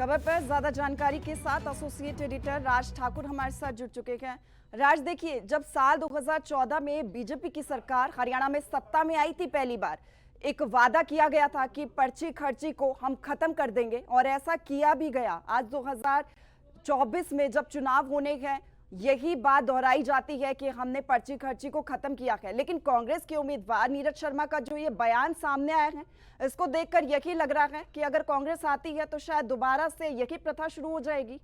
खबर पर ज्यादा जानकारी के साथ एसोसिएट एडिटर राज ठाकुर हमारे साथ जुड़ चुके हैं। राज, देखिए, जब साल 2014 में बीजेपी की सरकार हरियाणा में सत्ता में आई थी, पहली बार एक वादा किया गया था कि पर्ची खर्ची को हम खत्म कर देंगे और ऐसा किया भी गया। आज 2024 में जब चुनाव होने हैं, यही बात दोहराई जाती है कि हमने पर्ची खर्ची को खत्म किया है। लेकिन कांग्रेस के उम्मीदवार नीरज शर्मा का जो ये बयान सामने आया है, इसको देखकर यही लग रहा है कि अगर कांग्रेस आती है तो शायद दोबारा से यही प्रथा शुरू हो जाएगी।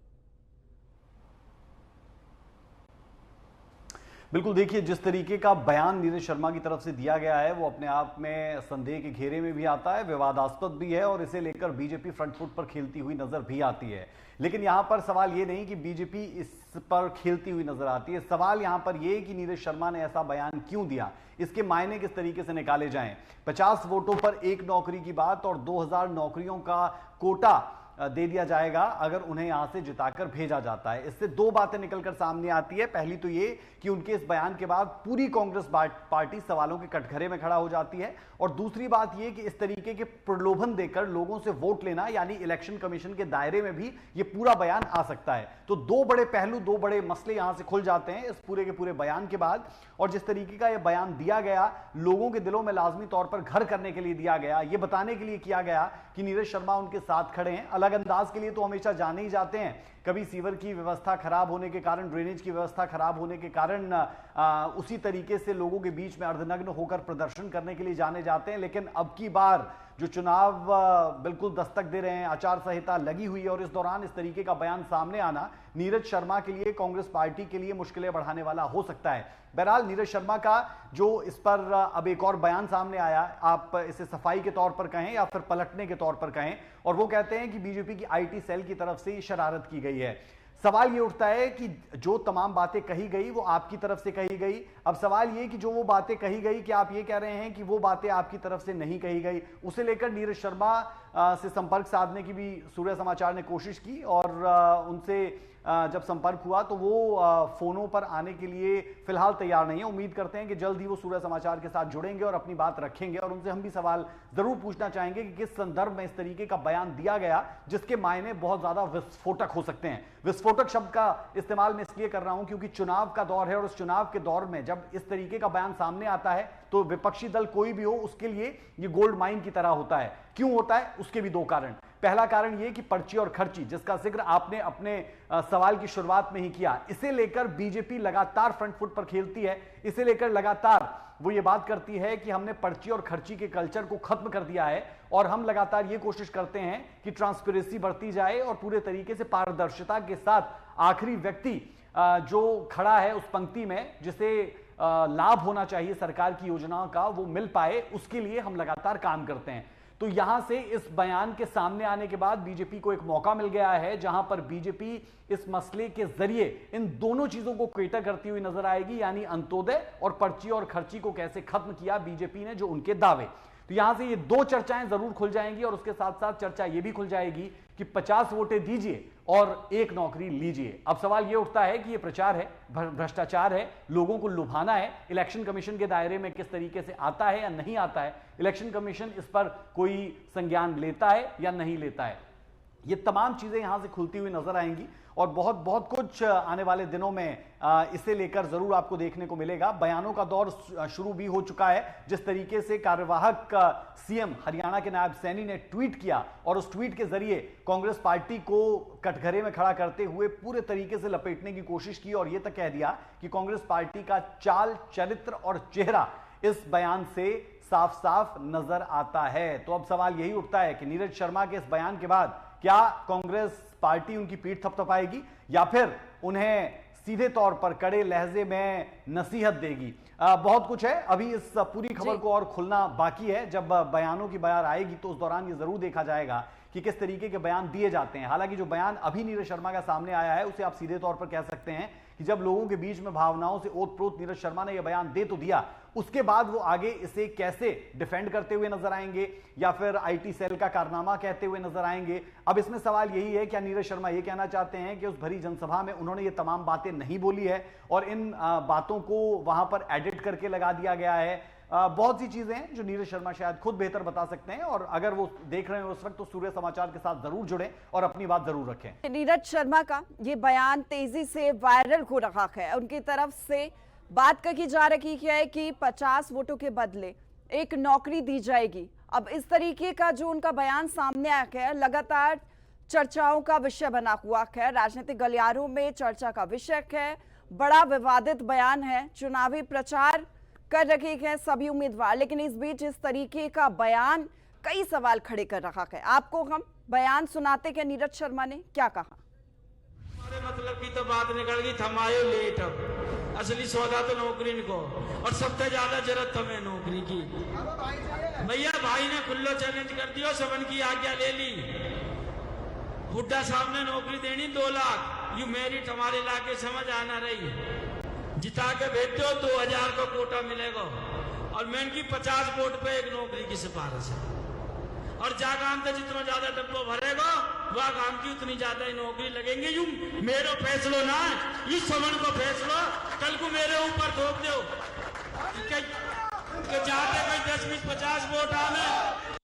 बिल्कुल, देखिए, जिस तरीके का बयान नीरज शर्मा की तरफ से दिया गया है वो अपने आप में संदेह के घेरे में भी आता है, विवादास्पद भी है और इसे लेकर बीजेपी फ्रंट फुट पर खेलती हुई नजर भी आती है। लेकिन यहां पर सवाल ये नहीं कि बीजेपी इस पर खेलती हुई नजर आती है, सवाल यहां पर यह कि नीरज शर्मा ने ऐसा बयान क्यों दिया, इसके मायने किस तरीके से निकाले जाएं। 50 वोटों पर एक नौकरी की बात और 2000 नौकरियों का कोटा दे दिया जाएगा अगर उन्हें यहां से जिताकर भेजा जाता है। इससे दो बातें निकलकर सामने आती है। पहली तो ये कि उनके इस बयान के बाद पूरी कांग्रेस पार्टी सवालों के कटघरे में खड़ा हो जाती है, और दूसरी बात ये कि इस तरीके के प्रलोभन देकर लोगों से वोट लेना, यानी इलेक्शन कमीशन के दायरे में भी ये पूरा बयान आ सकता है। तो दो बड़े पहलू, दो बड़े मसले यहां से खुल जाते हैं इस पूरे के पूरे बयान के बाद। और जिस तरीके का यह बयान दिया गया, लोगों के दिलों में लाजमी तौर पर घर करने के लिए दिया गया, यह बताने के लिए किया गया कि नीरज शर्मा उनके साथ खड़े हैं। अलग अंदाज के लिए तो हमेशा जाने ही जाते हैं, कभी सीवर की व्यवस्था खराब होने के कारण, ड्रेनेज की व्यवस्था खराब होने के कारण उसी तरीके से लोगों के बीच में अर्धनग्न होकर प्रदर्शन करने के लिए जाने जाते हैं। लेकिन अब की बार जो चुनाव बिल्कुल दस्तक दे रहे हैं, आचार संहिता लगी हुई है, और इस दौरान इस तरीके का बयान सामने आना नीरज शर्मा के लिए, कांग्रेस पार्टी के लिए मुश्किलें बढ़ाने वाला हो सकता है। बहरहाल नीरज शर्मा का जो इस पर अब एक और बयान सामने आया, आप इसे सफाई के तौर पर कहें या फिर पलटने के तौर पर कहें, और वो कहते हैं कि बीजेपी की आईटी सेल की तरफ से शरारत की गई है। सवाल ये उठता है कि जो तमाम बातें कही गई वो आपकी तरफ से कही गई। अब सवाल ये कि जो वो बातें कही गई, कि आप ये कह रहे हैं कि वो बातें आपकी तरफ से नहीं कही गई। उसे लेकर नीरज शर्मा से संपर्क साधने की भी सूर्य समाचार ने कोशिश की, और उनसे जब संपर्क हुआ तो वो फोनों पर आने के लिए फिलहाल तैयार नहीं है। उम्मीद करते हैं कि जल्द ही वो सूर्य समाचार के साथ जुड़ेंगे और अपनी बात रखेंगे, और उनसे हम भी सवाल जरूर पूछना चाहेंगे कि किस संदर्भ में इस तरीके का बयान दिया गया जिसके मायने बहुत ज्यादा विस्फोटक हो सकते हैं। विस्फोटक शब्द का इस्तेमाल मैं इसलिए कर रहा हूं क्योंकि चुनाव का दौर है, और उस चुनाव के दौर में जब इस तरीके का बयान सामने आता है तो विपक्षी दल कोई भी हो उसके लिए ये गोल्ड माइन की तरह होता है। क्यों होता है? उसके भी दो कारण। पहला कारण यह कि पर्ची और खर्ची, जिसका जिक्र आपने अपने सवाल की शुरुआत में ही किया, इसे लेकर बीजेपी लगातार फ्रंट फुट पर खेलती है। इसे लेकर लगातार वो ये बात करती है कि हमने पर्ची और खर्ची के कल्चर को खत्म कर दिया है, और हम लगातार ये कोशिश करते हैं कि ट्रांसपेरेंसी बढ़ती जाए और पूरे तरीके से पारदर्शिता के साथ आखिरी व्यक्ति जो खड़ा है उस पंक्ति में, जिसे लाभ होना चाहिए सरकार की योजनाओं का, वो मिल पाए, उसके लिए हम लगातार काम करते हैं। तो यहां से इस बयान के सामने आने के बाद बीजेपी को एक मौका मिल गया है जहां पर बीजेपी इस मसले के जरिए इन दोनों चीजों को केटर करती हुई नजर आएगी, यानी अंत्योदय और पर्ची और खर्ची को कैसे खत्म किया बीजेपी ने, जो उनके दावे। तो यहां से ये दो चर्चाएं जरूर खुल जाएंगी, और उसके साथ साथ चर्चा यह भी खुल जाएगी कि 50 वोटें दीजिए और एक नौकरी लीजिए। अब सवाल यह उठता है कि यह प्रचार है, भ्रष्टाचार है, लोगों को लुभाना है, इलेक्शन कमीशन के दायरे में किस तरीके से आता है या नहीं आता है, इलेक्शन कमीशन इस पर कोई संज्ञान लेता है या नहीं लेता है। ये तमाम चीजें यहां से खुलती हुई नजर आएंगी, और बहुत बहुत कुछ आने वाले दिनों में इसे लेकर जरूर आपको देखने को मिलेगा। बयानों का दौर शुरू भी हो चुका है। जिस तरीके से कार्यवाहक सीएम हरियाणा के नायब सैनी ने ट्वीट किया, और उस ट्वीट के जरिए कांग्रेस पार्टी को कटघरे में खड़ा करते हुए पूरे तरीके से लपेटने की कोशिश की, और यह तक कह दिया कि कांग्रेस पार्टी का चाल, चरित्र और चेहरा इस बयान से साफ साफ नजर आता है। तो अब सवाल यही उठता है कि नीरज शर्मा के इस बयान के बाद क्या कांग्रेस पार्टी उनकी पीठ थपथपाएगी, या फिर उन्हें सीधे तौर पर कड़े लहजे में नसीहत देगी? बहुत कुछ है, अभी इस पूरी खबर को और खुलना बाकी है। जब बयानों की बयार आएगी तो उस दौरान ये जरूर देखा जाएगा कि किस तरीके के बयान दिए जाते हैं। हालांकि जो बयान अभी नीरज शर्मा का सामने आया है, उसे आप सीधे तौर पर कह सकते हैं कि जब लोगों के बीच में भावनाओं से ओतप्रोत नीरज शर्मा ने यह बयान दे तो दिया, उसके बाद वो आगे इसे कैसे डिफेंड करते हुए नजर आएंगे, या फिर आईटी सेल का कारनामा कहते हुए नजर आएंगे। अब इसमें सवाल यही है, क्या नीरज शर्मा ये कहना चाहते हैं कि उस भरी जनसभा में उन्होंने ये तमाम बातें नहीं बोली है और इन बातों को वहां पर एडिट करके लगा दिया गया है? बहुत सी चीजें हैं जो नीरज शर्मा शायद खुद बेहतर बता सकते हैं, और अगर वो देख रहे हैं उस वक्त तो सूर्य समाचार के साथ जरूर जुड़ें और अपनी बात जरूर रखें। नीरज शर्मा का ये बयान तेजी से वायरल हो रहा है। उनकी तरफ से बात कही जा रही है कि 50 वोटों के बदले एक नौकरी दी जाएगी। अब इस तरीके का जो उनका बयान सामने आया है, लगातार चर्चाओं का विषय बना हुआ है, राजनीतिक गलियारों में चर्चा का विषय है। बड़ा विवादित बयान है, चुनावी प्रचार कर रहे हैं सभी उम्मीदवार, लेकिन इस बीच इस तरीके का बयान कई सवाल खड़े कर रहा है। आपको हम बयान सुनाते हैं नीरज शर्मा ने क्या कहा। हमारे मतलब की तो बात निकल गई, थम आयो लेट, अब असली सौदा तो नौकरी को, और सबसे ज्यादा जरूरत हमें नौकरी की। भैया भाई ने खुल्लो चैलेंज कर दिया, सबन की आज्ञा ले ली, हुड्डा साहब ने नौकरी देनी 2 लाख, यू मेरिट हमारे इलाके समझ आना रही, जिता के भेज दो 2000 का कोटा मिलेगा, और मैं की 50 वोट पे एक नौकरी की सिफारिश है, और जा काम तो जितना ज्यादा डब्बो भरेगा वह काम की उतनी ज्यादा ही नौकरी लगेंगे। यू मेरो फैसलो ना, इस समन को फैसलो कल को मेरे ऊपर थोप दो, जाते कोई 10-20-50 वोट आने